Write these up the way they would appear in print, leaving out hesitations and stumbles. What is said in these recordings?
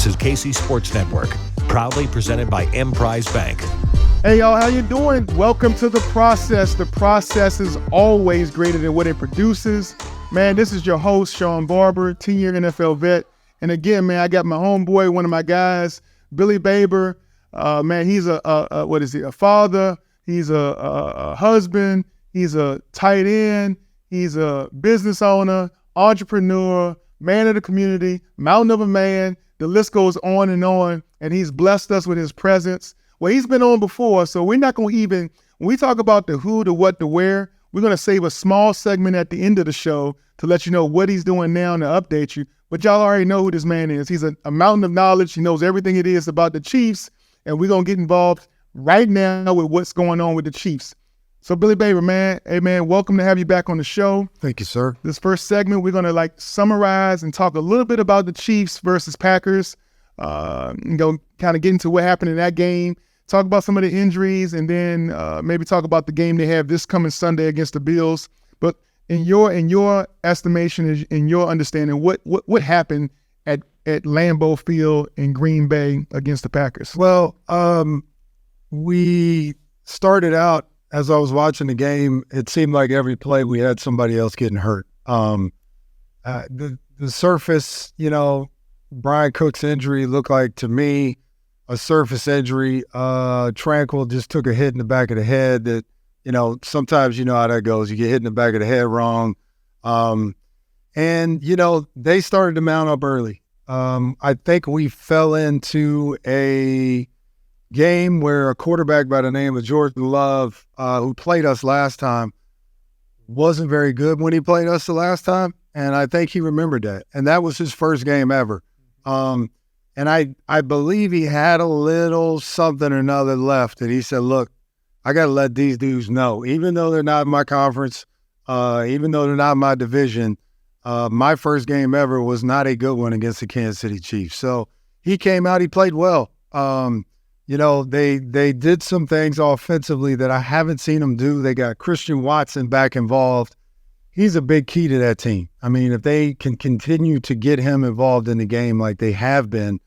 This is KC Sports Network, proudly presented by Emprise Bank. Hey, y'all, how you doing? Welcome to The Process. The process is always greater than what it produces. Man, this is your host, Shawn Barber, 10-year NFL vet. And again, man, I got my homeboy, one of my guys, Billy Barber. Man, he's a father. He's a husband. He's a tight end. He's a business owner, entrepreneur, man of the community, mountain of a man. The list goes on, and he's blessed us with his presence. Well, he's been on before, so we're not going to when we talk about the who, the what, the where, we're going to save a small segment at the end of the show to let you know what he's doing now and to update you. But y'all already know who this man is. He's a mountain of knowledge. He knows everything it is about the Chiefs, and we're going to get involved right now with what's going on with the Chiefs. So, Billy Barber, man, hey, man, welcome to have you back on the show. Thank you, sir. This first segment, we're going to summarize and talk a little bit about the Chiefs versus Packers, and go kind of get into what happened in that game, talk about some of the injuries, and then maybe talk about the game they have this coming Sunday against the Bills. But in your estimation, in your understanding, what happened at Lambeau Field in Green Bay against the Packers? Well, we started out, as I was watching the game, it seemed like every play we had somebody else getting hurt. The surface, Brian Cook's injury looked like, to me, a surface injury. Tranquil just took a hit in the back of the head that, sometimes you know how that goes. You get hit in the back of the head wrong. And they started to mount up early. I think we fell into a game where a quarterback by the name of Jordan Love, who played us last time, wasn't very good when he played us the last time. And I think he remembered that. And that was his first game ever. And I believe he had a little something or another left. And he said, look, I got to let these dudes know, even though they're not in my conference, even though they're not in my division, my first game ever was not a good one against the Kansas City Chiefs. So he came out, he played well. They did some things offensively that I haven't seen them do. They got Christian Watson back involved. He's a big key to that team. I mean, if they can continue to get him involved in the game like they have been,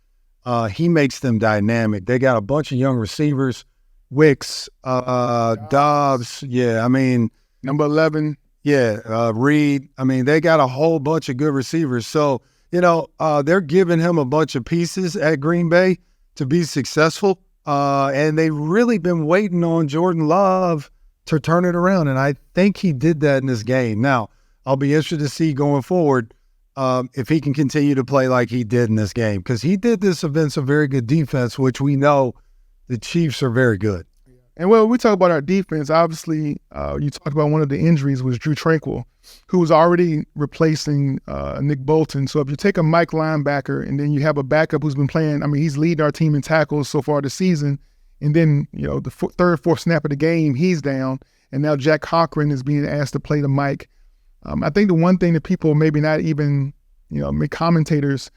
he makes them dynamic. They got a bunch of young receivers, Wicks, Dobbs. Yeah, I mean, number 11. Yeah, Reed. I mean, they got a whole bunch of good receivers. So, they're giving him a bunch of pieces at Green Bay to be successful. And they've really been waiting on Jordan Love to turn it around. And I think he did that in this game. Now, I'll be interested to see going forward if he can continue to play like he did in this game, because he did this against a very good defense, which we know the Chiefs are very good. And when we talk about our defense, obviously you talked about one of the injuries was Drew Tranquil, who was already replacing Nick Bolton. So if you take a Mike linebacker and then you have a backup who's been playing, I mean, he's leading our team in tackles so far this season. And then, the third, fourth snap of the game, he's down. And now Jack Cochran is being asked to play the Mike. I think the one thing that people maybe not even, commentators,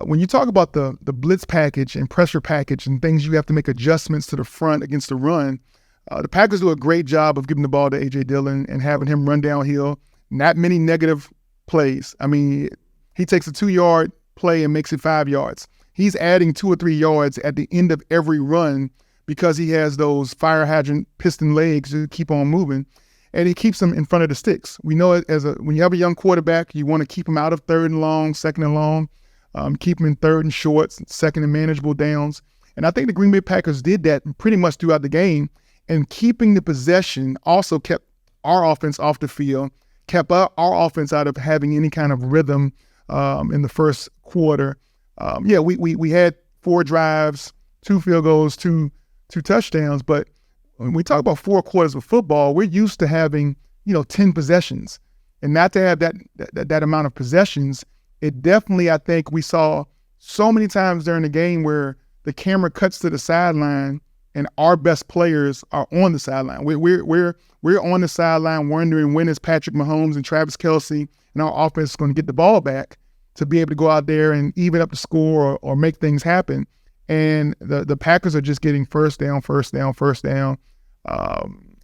when you talk about the blitz package and pressure package and things you have to make adjustments to the front against the run, the Packers do a great job of giving the ball to A.J. Dillon and having him run downhill. Not many negative plays. I mean, he takes a 2-yard play and makes it 5 yards. He's adding 2 or 3 yards at the end of every run because he has those fire hydrant piston legs to keep on moving, and he keeps them in front of the sticks. We know it when you have a young quarterback, you want to keep him out of 3rd and long, 2nd and long, keep him in 3rd and shorts, 2nd and manageable downs. And I think the Green Bay Packers did that pretty much throughout the game, and keeping the possession also kept our offense off the field, kept our offense out of having any kind of rhythm in the first quarter. We had 4 drives, 2 field goals, 2 touchdowns, but when we talk about 4 quarters of football, we're used to having, 10 possessions. And not to have that amount of possessions, it definitely, I think we saw so many times during the game where the camera cuts to the sideline and our best players are on the sideline. We're on the sideline wondering when is Patrick Mahomes and Travis Kelce and our offense is going to get the ball back to be able to go out there and even up the score or make things happen. And the Packers are just getting first down,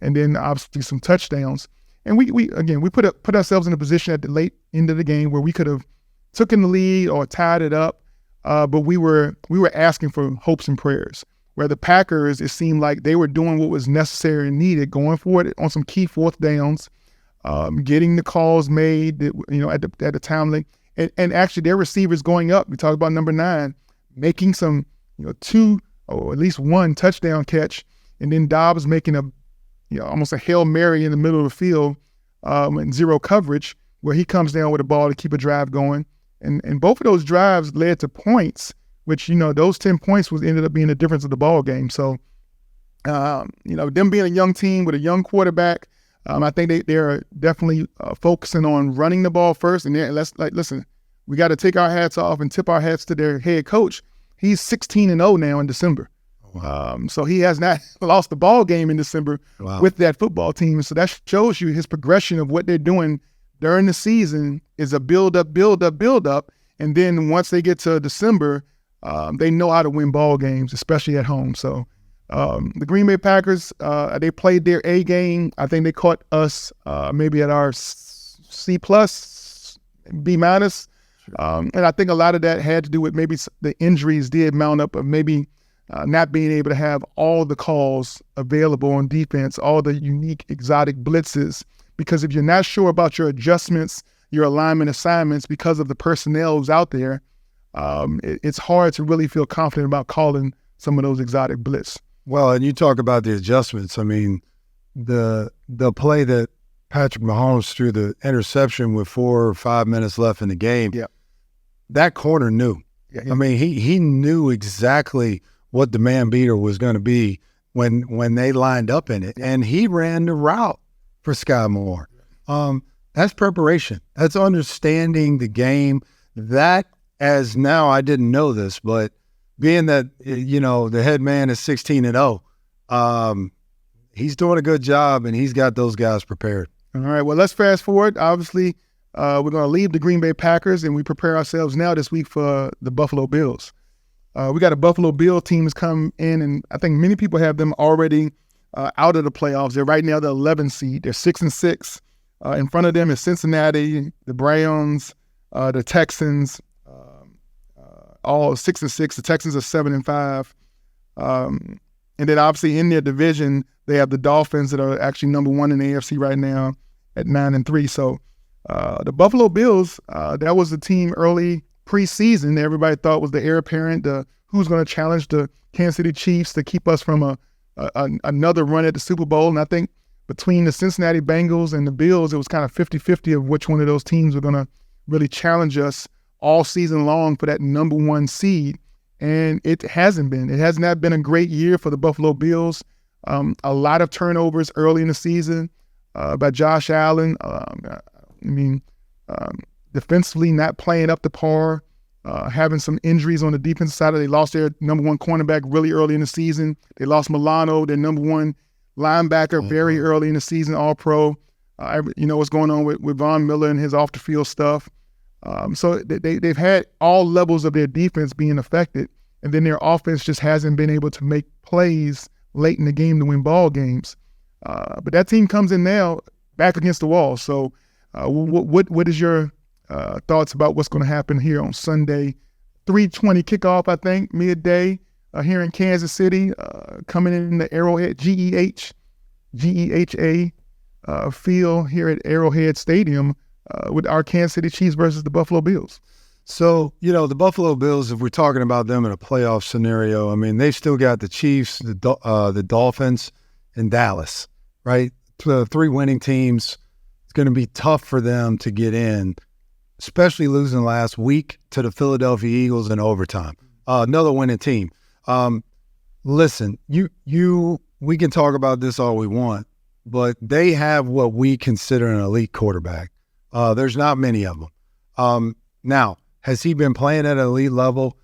and then obviously some touchdowns. And we put ourselves in a position at the late end of the game where we could have taken the lead or tied it up but we were asking for hopes and prayers. Where the Packers, it seemed like they were doing what was necessary and needed, going for it on some key fourth downs, getting the calls made, at the time, and actually their receivers going up. We talked about number 9, making some, 2 or at least 1 touchdown catch, and then Dobbs making almost a Hail Mary in the middle of the field, in zero coverage, where he comes down with a ball to keep a drive going, and both of those drives led to points, which those 10 points ended up being the difference of the ball game. So, them being a young team with a young quarterback. I think they're definitely focusing on running the ball first. And listen, we got to take our hats off and tip our hats to their head coach. He's 16-0 now in December. Wow. So he has not lost the ball game in December with that football team. So that shows you his progression of what they're doing during the season is a build up. And then once they get to December, they know how to win ball games, especially at home. So the Green Bay Packers, they played their A game. I think they caught us maybe at our C+, B-. And I think a lot of that had to do with maybe the injuries did mount up of maybe not being able to have all the calls available on defense, all the unique exotic blitzes. Because if you're not sure about your adjustments, your alignment assignments because of the personnel who's out there, it's hard to really feel confident about calling some of those exotic blitz. Well, and you talk about the adjustments. I mean, the play that Patrick Mahomes threw the interception with 4 or 5 minutes left in the game, that corner knew. I mean, he knew exactly what the man beater was going to be when they lined up in it, and he ran the route for Sky Moore. That's preparation. That's understanding the game. That, as now, I didn't know this, but being that, the head man is 16-0, he's doing a good job, and he's got those guys prepared. All right, well, let's fast forward. Obviously, we're going to leave the Green Bay Packers, and we prepare ourselves now this week for the Buffalo Bills. We got a Buffalo Bill team that's come in, and I think many people have them already out of the playoffs. They're right now the 11th seed. They're 6-6. In front of them is Cincinnati, the Browns, the Texans, all 6-6. The Texans are 7-5. And then obviously in their division, they have the Dolphins that are actually number 1 in the AFC right now at 9-3. So the Buffalo Bills, that was the team early preseason that everybody thought was the heir apparent, who's going to challenge the Kansas City Chiefs to keep us from another run at the Super Bowl. And I think between the Cincinnati Bengals and the Bills, it was kind of 50-50 of which one of those teams were going to really challenge us all season long for that number 1 seed. And it hasn't been. It has not been a great year for the Buffalo Bills. A lot of turnovers early in the season by Josh Allen. Defensively not playing up to par, having some injuries on the defensive side. They lost their number 1 cornerback really early in the season. They lost Milano, their number 1 linebacker, very early in the season, all-pro. What's going on with Von Miller and his off-the-field stuff. So they've had all levels of their defense being affected, and then their offense just hasn't been able to make plays late in the game to win ball games. But that team comes in now back against the wall. So what is your thoughts about what's going to happen here on Sunday? 3:20 kickoff, I think, midday here in Kansas City, coming in the Arrowhead, GEHA field here at Arrowhead Stadium with our Kansas City Chiefs versus the Buffalo Bills. So, the Buffalo Bills, if we're talking about them in a playoff scenario, I mean, they've still got the Chiefs, the Dolphins, and Dallas, right? 3 winning teams. It's going to be tough for them to get in, especially losing last week to the Philadelphia Eagles in overtime. Another winning team. Listen, we can talk about this all we want, but they have what we consider an elite quarterback. There's not many of them. Now, has he been playing at an elite level?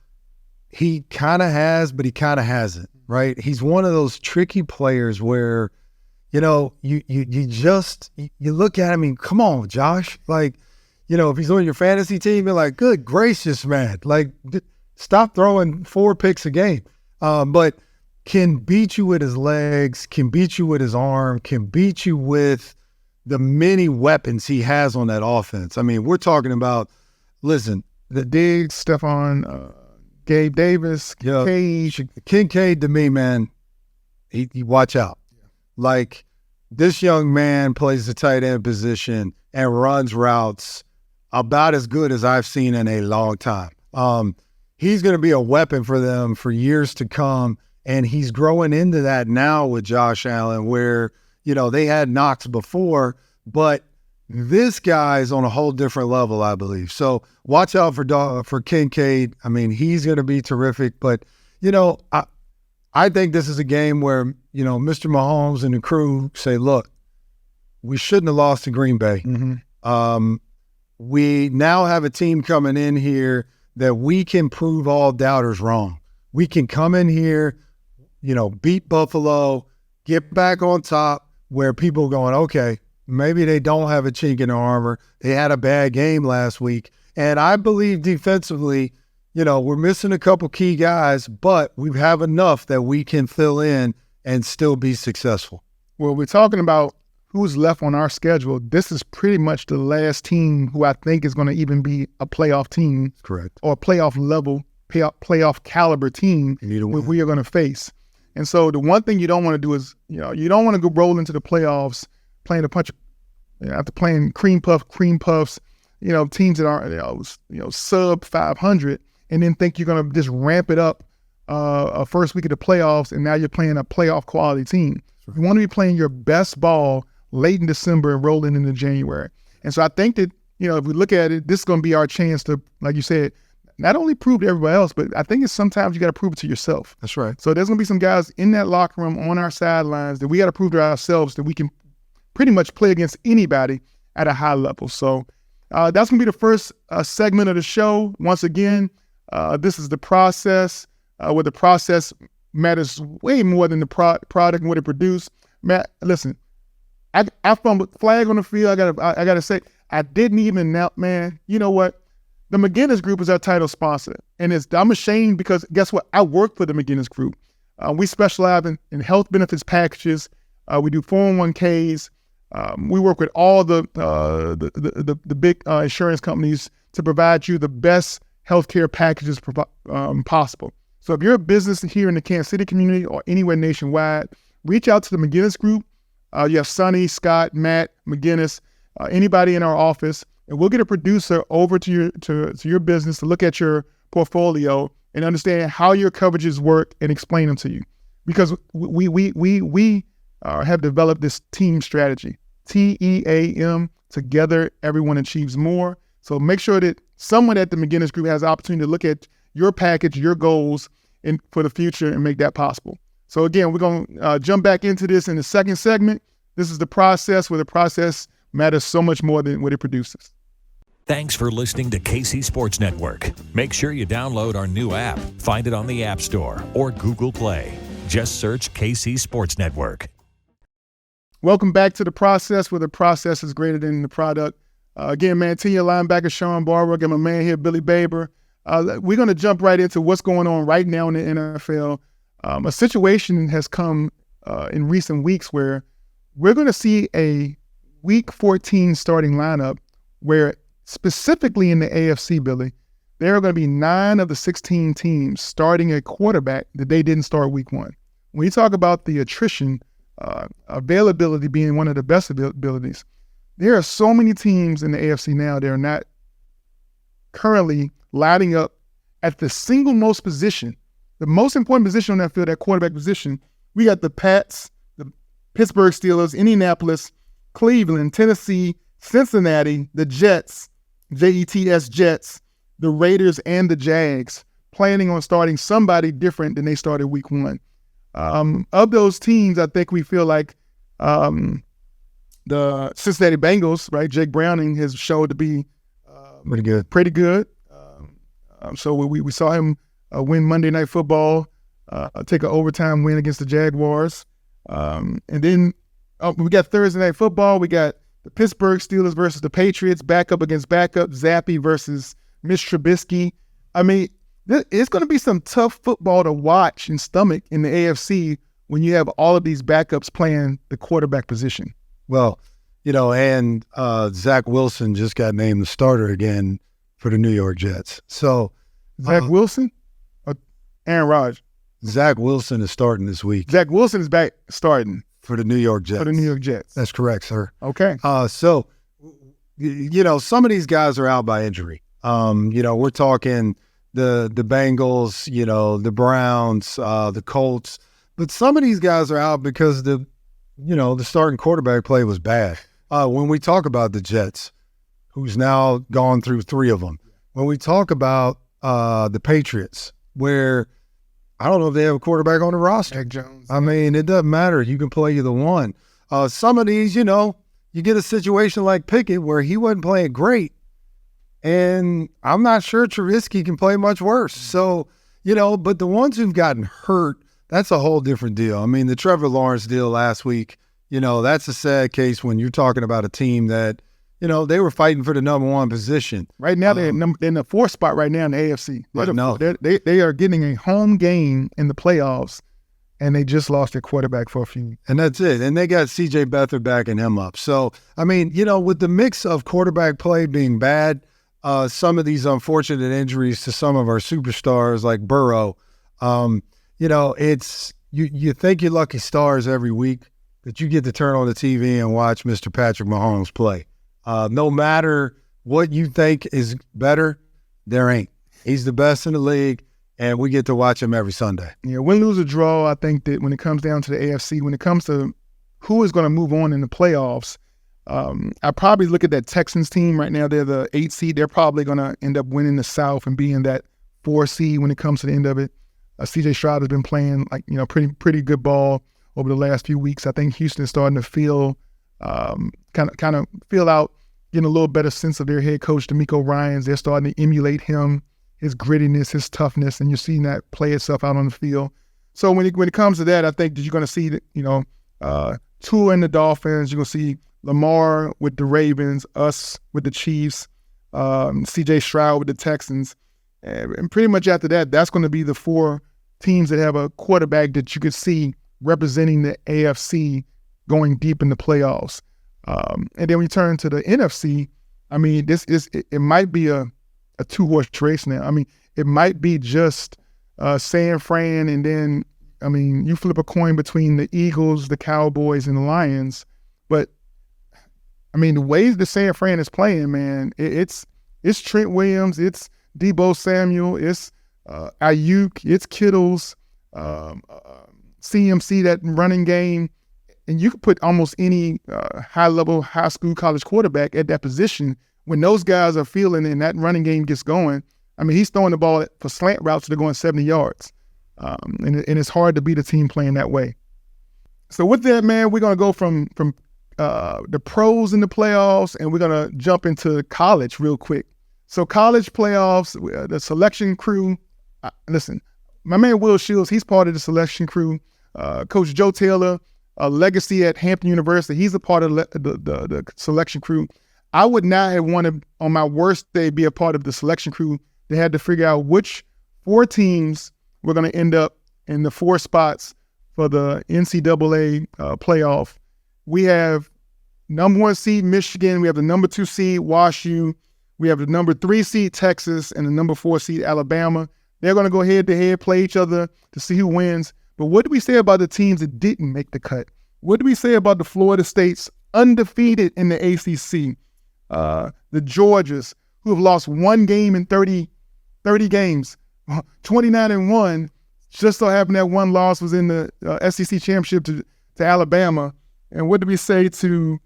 He kind of has, but he kind of hasn't, right? He's one of those tricky players where, you look at him and come on, Josh. Like, if he's on your fantasy team, you're like, good gracious, man. Like, stop throwing 4 picks a game. But can beat you with his legs, can beat you with his arm, can beat you with the many weapons he has on that offense. I mean, we're talking about, listen, the Diggs, Stephon Gabe Davis, Yeah. Cage. Kincaid, to me, man, he watch out. Like, this young man plays the tight end position and runs routes about as good as I've seen in a long time. He's going to be a weapon for them for years to come, and he's growing into that now with Josh Allen, where, they had Knox before, but this guy's on a whole different level, I believe. So watch out for Kincaid. I mean, he's going to be terrific, but, I think this is a game where, Mr. Mahomes and the crew say, look, we shouldn't have lost to Green Bay. Mm-hmm. We now have a team coming in here that we can prove all doubters wrong. We can come in here, beat Buffalo, get back on top where people are going, okay, maybe they don't have a chink in their armor. They had a bad game last week. And I believe defensively, we're missing a couple key guys, but we have enough that we can fill in and still be successful. Well, we're talking about who's left on our schedule. This is pretty much the last team who I think is going to even be a playoff team. Correct. Or a playoff level, playoff caliber team we are going to face. And so the one thing you don't want to do is, you don't want to go roll into the playoffs playing a bunch of, after playing cream puffs, teams that are, sub 500, and then think you're going to just ramp it up first week of the playoffs, and now you're playing a playoff quality team. Sure. You want to be playing your best ball late in December and rolling into January. And so I think that, if we look at it, this is going to be our chance to, like you said, not only prove to everybody else, but I think it's sometimes you got to prove it to yourself. That's right. So there's going to be some guys in that locker room on our sidelines that we got to prove to ourselves that we can pretty much play against anybody at a high level. So that's going to be the first segment of the show. Once again, this is the process, where the process matters way more than the product and what it produced. Matt, listen, I fumbled flag on the field. I gotta say, I didn't even now, man. You know what? The McGinnis Group is our title sponsor, and I'm ashamed because guess what? I work for the McGinnis Group. We specialize in health benefits packages. We do 401ks. We work with all the big insurance companies to provide you the best healthcare packages possible. So if you're a business here in the Kansas City community or anywhere nationwide, reach out to the McGinnis Group. You have Sonny, Scott, Matt, McGinnis, anybody in our office, and we'll get a producer over to your business to look at your portfolio and understand how your coverages work and explain them to you. Because we have developed this team strategy, TEAM, together everyone achieves more. So make sure that someone at the McGinnis Group has the opportunity to look at your package, your goals for the future and make that possible. So again, we're going to jump back into this in the second segment. This is the process, where the process matters so much more than what it produces. Thanks for listening to KC Sports Network. Make sure you download our new app. Find it on the App Store or Google Play. Just search KC Sports Network. Welcome back to the process, where the process is greater than the product. Again, man, senior linebacker Shawn Barber. I got my man here, Billy Baber. We're going to jump right into what's going on right now in the NFL. A situation has come in recent weeks where we're going to see a Week 14 starting lineup where specifically in the AFC, Billy, there are going to be 9 of the 16 teams starting a quarterback that they didn't start Week 1. When you talk about the attrition, availability being one of the best abilities, there are so many teams in the AFC now that are not currently lining up at the single most position, the most important position on that field, that quarterback position. We got the Pats, the Pittsburgh Steelers, Indianapolis, Cleveland, Tennessee, Cincinnati, the Jets, Jets, Jets, the Raiders, and the Jags planning on starting somebody different than they started Week 1. Of those teams, I think we feel like the Cincinnati Bengals, right? Jake Browning has showed to be pretty good. So we saw him win Monday Night Football, take an overtime win against the Jaguars. And then we got Thursday Night Football. We got the Pittsburgh Steelers versus the Patriots, backup against backup, Zappy versus Mitch Trubisky. I mean, it's going to be some tough football to watch and stomach in the AFC when you have all of these backups playing the quarterback position. Well, and Zach Wilson just got named the starter again for the New York Jets. So Zach Wilson? Aaron Rodgers. Zach Wilson is starting this week. Zach Wilson is back starting. For the New York Jets. For the New York Jets. That's correct, sir. Okay. So, some of these guys are out by injury. We're talking the Bengals, the Browns, the Colts. But some of these guys are out because the starting quarterback play was bad. When we talk about the Jets, who's now gone through 3 of them. When we talk about the Patriots, where I don't know if they have a quarterback on the roster. Mac Jones. I mean, it doesn't matter. You can play either one. Some of these, you get a situation like Pickett where he wasn't playing great. And I'm not sure Trubisky can play much worse. So, but the ones who've gotten hurt, that's a whole different deal. I mean, the Trevor Lawrence deal last week, that's a sad case when you're talking about a team that, they were fighting for the number 1 position. Right now, they're in the 4th spot right now in the AFC. They are getting a home game in the playoffs, and they just lost their quarterback for a few. And that's it. And they got C.J. Beathard backing him up. So, I mean, with the mix of quarterback play being bad, some of these unfortunate injuries to some of our superstars like Burrow, it's you think you're lucky stars every week that you get to turn on the TV and watch Mr. Patrick Mahomes play. No matter what you think is better, there ain't. He's the best in the league, and we get to watch him every Sunday. Yeah, win, lose, or draw, I think that when it comes down to the AFC, when it comes to who is going to move on in the playoffs, I probably look at that Texans team right now. They're the 8th seed. They're probably going to end up winning the South and being that 4 seed when it comes to the end of it. C.J. Stroud has been playing pretty good ball over the last few weeks. I think Houston is starting to feel kind of feel out, getting a little better sense of their head coach, DeMeco Ryans. They're starting to emulate him, his grittiness, his toughness, and you're seeing that play itself out on the field. So when it comes to that, I think that you're going to see Tua and the Dolphins. You're going to see Lamar with the Ravens, us with the Chiefs, C.J. Stroud with the Texans. And pretty much after that, that's going to be the 4 teams that have a quarterback that you could see representing the AFC going deep in the playoffs. And then we turn to the NFC. I mean, it might be a 2-horse race now. I mean, it might be just San Fran, and then, I mean, you flip a coin between the Eagles, the Cowboys, and the Lions. But, I mean, the way the San Fran is playing, man, it's Trent Williams, it's Deebo Samuel, it's Ayuk, it's Kittles, CMC, that running game. And you could put almost any high-level, high school, college quarterback at that position. When those guys are feeling and that running game gets going, I mean, he's throwing the ball for slant routes that are going 70 yards. And it's hard to beat a team playing that way. So with that, man, we're going to go from the pros in the playoffs, and we're going to jump into college real quick. So college playoffs, the selection crew. Listen, my man Will Shields, he's part of the selection crew. Coach Joe Taylor, a legacy at Hampton University, he's a part of the selection crew. I would not have wanted, on my worst day, be a part of the selection crew. They had to figure out which 4 teams were going to end up in the 4 spots for the NCAA playoff. We have number 1 seed Michigan. We have the number 2 seed WashU. We have the number 3 seed Texas and the number 4 seed Alabama. They're going to go head-to-head, play each other to see who wins. But what do we say about the teams that didn't make the cut? What do we say about the Florida States, undefeated in the ACC? The Georgias, who have lost 1 game in 30 games, 29-1. Just so happened that 1 loss was in the SEC championship to Alabama. And what do we say to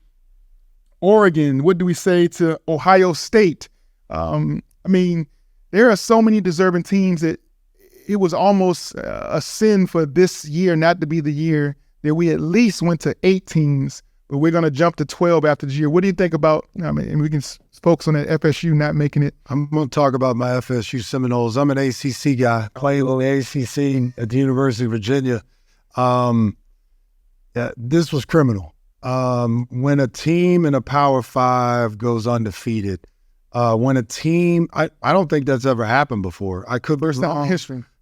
Oregon? What do we say to Ohio State? I mean, there are so many deserving teams that it was almost a sin for this year not to be the year that we at least went to 8 teams, but we're going to jump to 12 after this year. What do you think about, I mean, and we can focus on that FSU not making it. I'm going to talk about my FSU Seminoles. I'm an ACC guy, playing on the ACC at the University of Virginia. This was criminal. When a team in a Power 5 goes undefeated, when a team, I don't think that's ever happened before.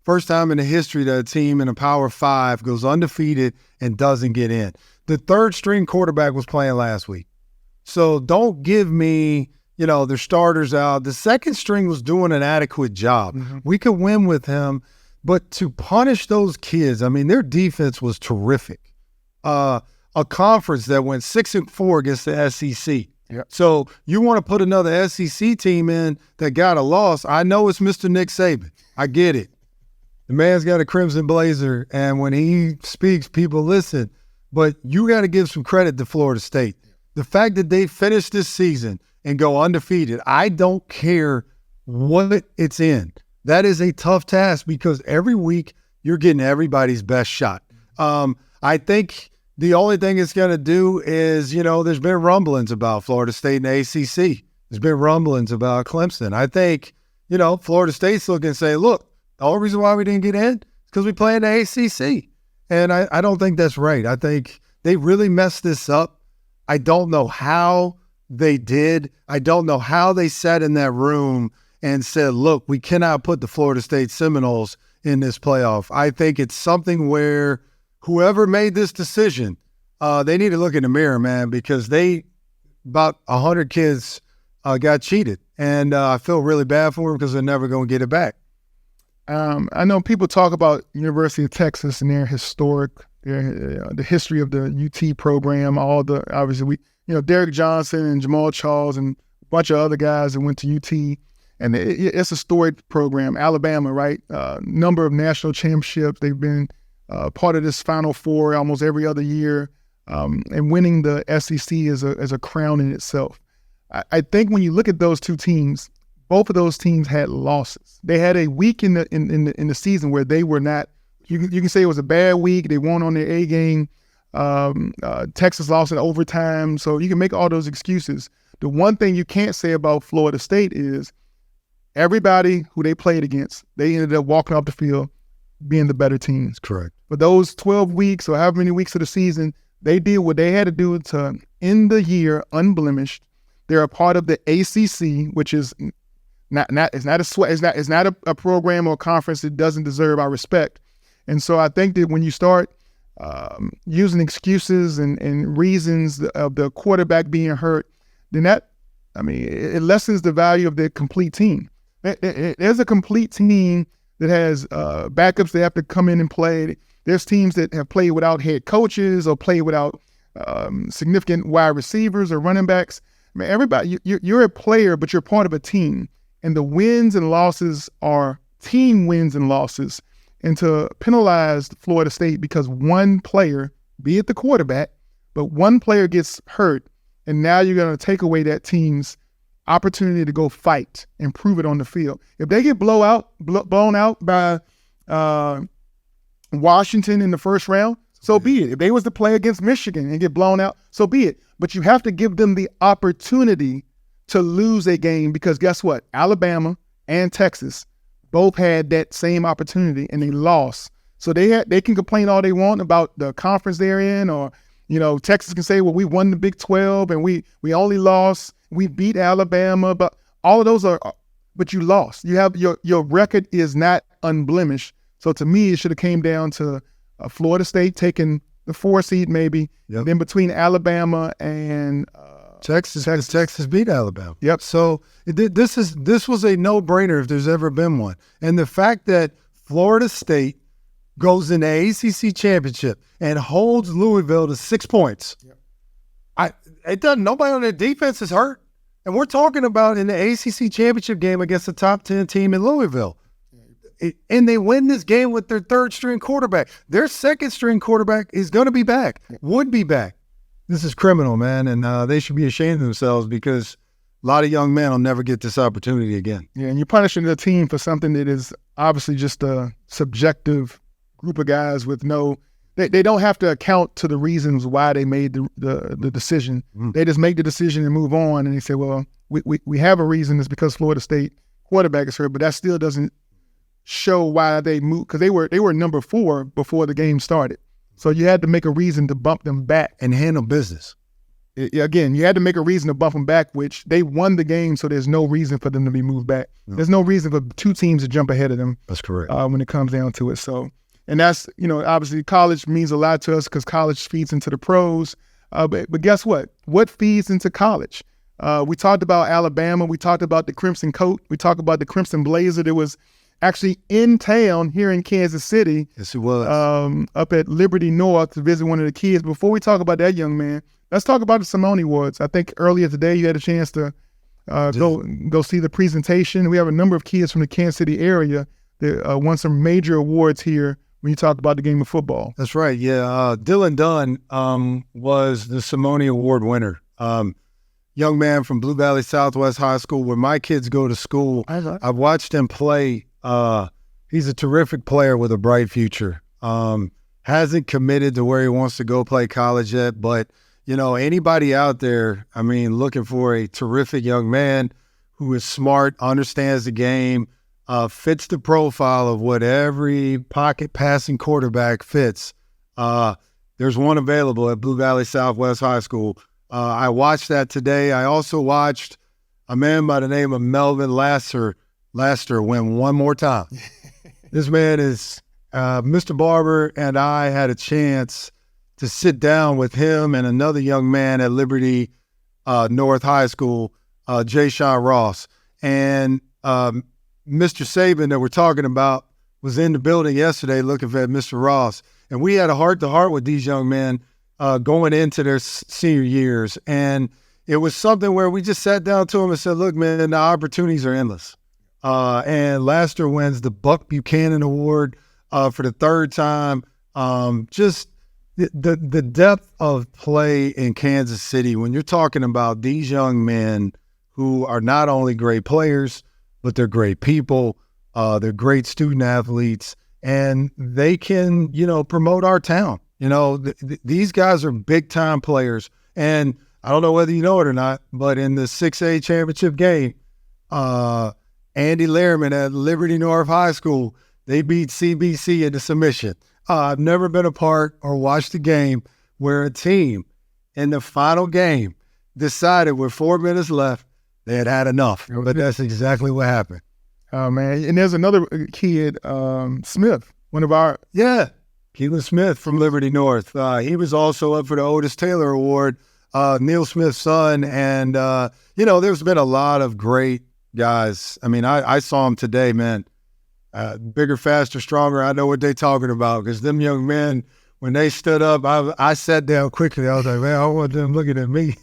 First time in the history that a team in a Power 5 goes undefeated and doesn't get in. The 3rd string quarterback was playing last week. So don't give me, their starters out. The 2nd string was doing an adequate job. Mm-hmm. We could win with him. But to punish those kids, I mean, their defense was terrific. A conference that went 6-4 against the SEC. Yep. So you want to put another SEC team in that got a loss. I know it's Mr. Nick Saban. I get it. The man's got a crimson blazer, and when he speaks, people listen. But you got to give some credit to Florida State. The fact that they finished this season and go undefeated, I don't care what it's in. That is a tough task because every week you're getting everybody's best shot. I think the only thing it's going to do is, there's been rumblings about Florida State and the ACC. There's been rumblings about Clemson. I think, Florida State's looking and say, look, the only reason why we didn't get in is because we play in the ACC. And I don't think that's right. I think they really messed this up. I don't know how they did. I don't know how they sat in that room and said, look, we cannot put the Florida State Seminoles in this playoff. I think it's something where whoever made this decision, they need to look in the mirror, man, because about 100 kids got cheated. And I feel really bad for them because they're never going to get it back. I know people talk about University of Texas and their the history of the UT program, obviously Derek Johnson and Jamal Charles and a bunch of other guys that went to UT. And it's a storied program. Alabama, right? Number of national championships. They've been part of this Final Four almost every other year. And winning the SEC is a crown in itself. I think when you look at those two teams, both of those teams had losses. They had a week in the season where they were not. You can say it was a bad week. They won on their A game. Texas lost in overtime, so you can make all those excuses. The one thing you can't say about Florida State is everybody who they played against, they ended up walking off the field being the better teams. Correct. For those 12 weeks or however many weeks of the season, they did what they had to do to end the year unblemished. They're a part of the ACC, which is it's not a program or a conference that doesn't deserve our respect. And so I think that when you start using excuses and reasons of the quarterback being hurt, then it lessens the value of the complete team. There's a complete team that has backups that have to come in and play. There's teams that have played without head coaches or played without significant wide receivers or running backs. Everybody, you're a player, but you're part of a team. And the wins and losses are team wins and losses. And to penalize Florida State because one player, be it the quarterback, but one player gets hurt, and now you're going to take away that team's opportunity to go fight and prove it on the field. If they get blown out by Washington in the first round, so be it. If they was to play against Michigan and get blown out, so be it. But you have to give them the opportunity to lose a game because guess what? Alabama and Texas both had that same opportunity and they lost. So they can complain all they want about the conference they're in, or Texas can say, well, we won the Big 12 and we only lost. We beat Alabama, but all of those but you lost. You have your record is not unblemished. So to me, it should have came down to Florida State taking the 4 seed maybe. Yep. Then between Alabama and Texas beat Alabama. Yep. So this was a no-brainer if there's ever been one. And the fact that Florida State goes in the ACC championship and holds Louisville to 6 points, nobody on their defense is hurt. And we're talking about in the ACC championship game against the top 10 team in Louisville. And they win this game with their third-string quarterback. Their second-string quarterback is going to be back, would be back. This is criminal, man, and they should be ashamed of themselves because a lot of young men will never get this opportunity again. Yeah, and you're punishing the team for something that is obviously just a subjective group of guys with they don't have to account to the reasons why they made the decision. They just make the decision and move on, and they say, well, we have a reason. It's because Florida State quarterback is hurt, but that still doesn't show why they moved, because they were number 4 before the game started. So you had to make a reason to bump them back. And handle business. Again, you had to make a reason to bump them back, which they won the game, so there's no reason for them to be moved back. No. There's no reason for 2 teams to jump ahead of them. That's correct. When it comes down to it. So, and that's, obviously college means a lot to us because college feeds into the pros. But guess what? What feeds into college? We talked about Alabama. We talked about the Crimson Coat. We talked about the Crimson Blazer that was actually in town here in Kansas City. Yes, it was. Up at Liberty North to visit one of the kids. Before we talk about that young man, let's talk about the Simone Awards. I think earlier today you had a chance to go see the presentation. We have a number of kids from the Kansas City area that won some major awards here when you talk about the game of football. That's right. Yeah. Dylan Dunn was the Simone Award winner. Young man from Blue Valley Southwest High School, where my kids go to school. I've watched him play. He's a terrific player with a bright future. Hasn't committed to where he wants to go play college yet, but anybody out there, looking for a terrific young man who is smart, understands the game, fits the profile of what every pocket passing quarterback fits. There's one available at Blue Valley Southwest High School. I watched that today. I also watched a man by the name of Melvin Laster win one more time. This man is Mr. Barber, and I had a chance to sit down with him and another young man at Liberty North High School, Shawn Ross. And Mr. Saban that we're talking about was in the building yesterday looking for Mr. Ross. And we had a heart-to-heart with these young men going into their senior years. And it was something where we just sat down to them and said, look, man, the opportunities are endless. And Laster wins the Buck Buchanan Award for the third time. Just the depth of play in Kansas City, when you're talking about these young men who are not only great players, but they're great people, they're great student athletes, and they can, promote our town. These guys are big-time players. And I don't know whether you know it or not, but in the 6A championship game, Andy Lehrman at Liberty North High School, they beat CBC in the submission. I've never been a part or watched a game where a team in the final game decided with 4 minutes left they had enough. But that's exactly what happened. Oh, man. And there's another kid, Smith, one of our... Yeah, Keelan Smith from Liberty North. He was also up for the Otis Taylor Award, Neil Smith's son. And, there's been a lot of great guys. I saw him today, man. Bigger, faster, stronger. I know what they're talking about because them young men, when they stood up, I sat down quickly. I was like, man, I don't want them looking at me.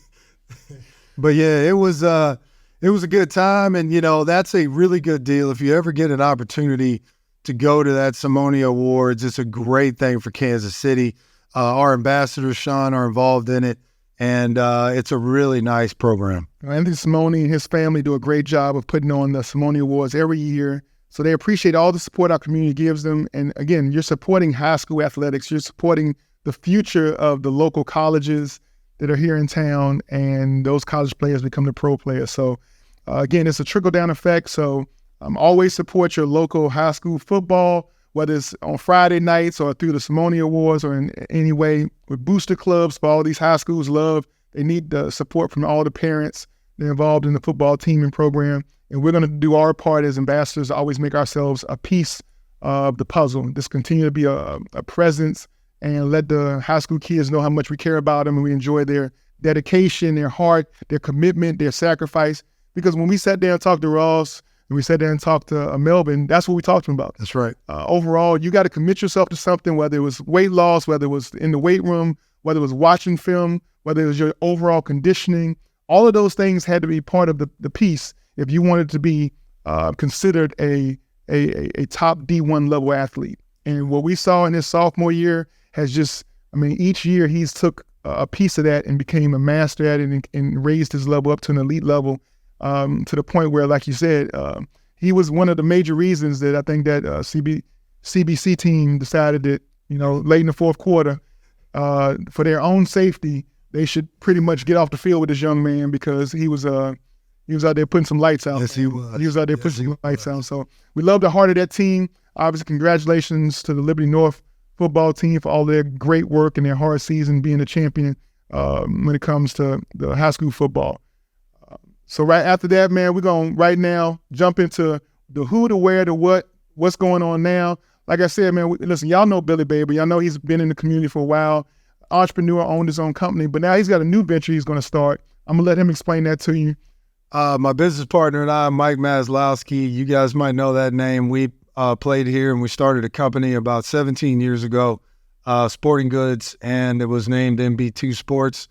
But yeah, it was a good time, and that's a really good deal. If you ever get an opportunity to go to that Simone Awards, it's a great thing for Kansas City. Our ambassadors, Shawn, are involved in it, and it's a really nice program. Anthony Simone and his family do a great job of putting on the Simone Awards every year. So they appreciate all the support our community gives them. And again, you're supporting high school athletics. You're supporting the future of the local colleges that are here in town, and those college players become the pro players. So again, it's a trickle-down effect. So always support your local high school football, whether it's on Friday nights or through the Simone Awards or in any way with booster clubs for all these high schools. They need the support from all the parents that are involved in the football team and program. And we're going to do our part as ambassadors to always make ourselves a piece of the puzzle. Just continue to be a presence and let the high school kids know how much we care about them and we enjoy their dedication, their heart, their commitment, their sacrifice. Because when we sat down and talked to Ross and we sat down and talked to Melvin, that's what we talked to him about. That's right. Overall, you got to commit yourself to something, whether it was weight loss, whether it was in the weight room, whether it was watching film, whether it was your overall conditioning. All of those things had to be part of the piece if you wanted to be considered a top D1 level athlete. And what we saw in his sophomore year has just, each year he's took a piece of that and became a master at it and raised his level up to an elite level to the point where, like you said, he was one of the major reasons that I think that CBC team decided that, late in the fourth quarter, for their own safety, they should pretty much get off the field with this young man because he was out there putting some lights out. Yes, he was. He was out there putting some lights out. So we love the heart of that team. Obviously, congratulations to the Liberty North football team for all their great work and their hard season being the champion when it comes to the high school football. So right after that, man, we're going to right now jump into the who, the where, the what's going on now. Like I said, man, listen, y'all know Billy Baber. Y'all know he's been in the community for a while. Entrepreneur, owned his own company, but now he's got a new venture he's going to start. I'm going to let him explain that to you. My business partner and I, Mike Maslowski, you guys might know that name. We played here, and we started a company about 17 years ago, sporting goods, and it was named MB2 Sports.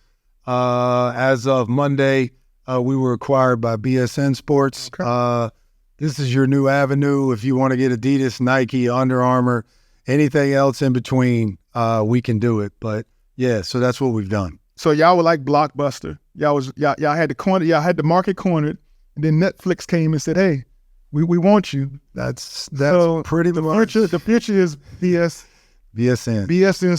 As of Monday, we were acquired by BSN Sports. Okay. This is your new avenue. If you want to get Adidas, Nike, Under Armour, anything else in between, we can do it. But yeah, so that's what we've done. So y'all were like Blockbuster. Y'all had the corner. Y'all had the market cornered, and then Netflix came and said, "Hey, we want you." That's So pretty much The future is BSN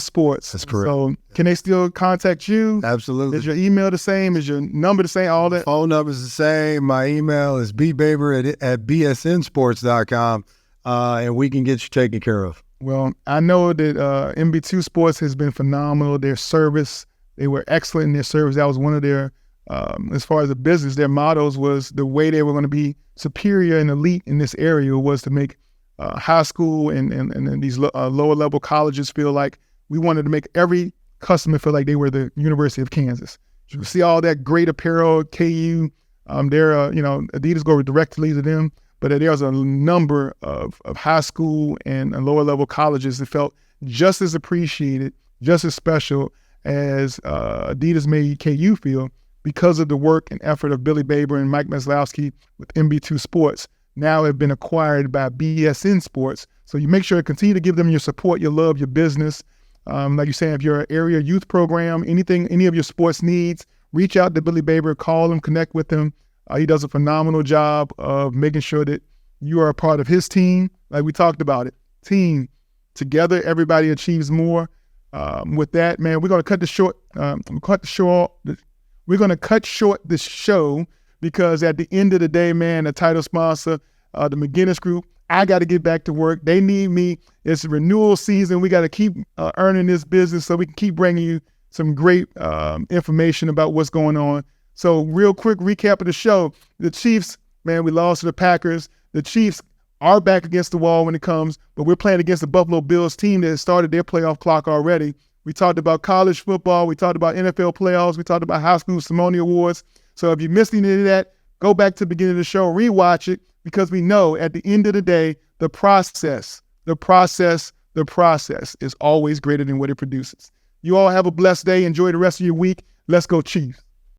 Sports. That's correct. So can they still contact you? Absolutely. Is your email the same? Is your number the same? All that? Phone number is the same. My email is bbaber @bsnsports.com, and we can get you taken care of. Well, I know that MB2 Sports has been phenomenal. Their service, they were excellent in their service. That was one of their, as far as the business, their mottos was the way they were going to be superior and elite in this area was to make high school and these lower level colleges feel like we wanted to make every customer feel like they were the University of Kansas. You see all that great apparel, KU, Adidas go directly to them, but there's a number of high school and lower level colleges that felt just as appreciated, just as special as Adidas made KU feel because of the work and effort of Billy Baber and Mike Meslowski with MB2 Sports. Now have been acquired by BSN Sports. So you make sure to continue to give them your support, your love, your business. Like you say, if your area youth program, any of your sports needs, reach out to Billy Baber, call him, connect with him. He does a phenomenal job of making sure that you are a part of his team. Like we talked about it, team. Together, everybody achieves more. With that, man, we're going to cut this short. We're going to cut short this show because at the end of the day, man, the title sponsor, the McGinnis Group, I got to get back to work. They need me. It's renewal season. We got to keep earning this business so we can keep bringing you some great information about what's going on. So real quick recap of the show. The Chiefs, man, we lost to the Packers. The Chiefs are back against the wall when it comes, but we're playing against the Buffalo Bills team that has started their playoff clock already. We talked about college football. We talked about NFL playoffs. We talked about high school Simone Awards. So if you missed any of that, go back to the beginning of the show, rewatch it, because we know at the end of the day, the process is always greater than what it produces. You all have a blessed day. Enjoy the rest of your week. Let's go Chiefs.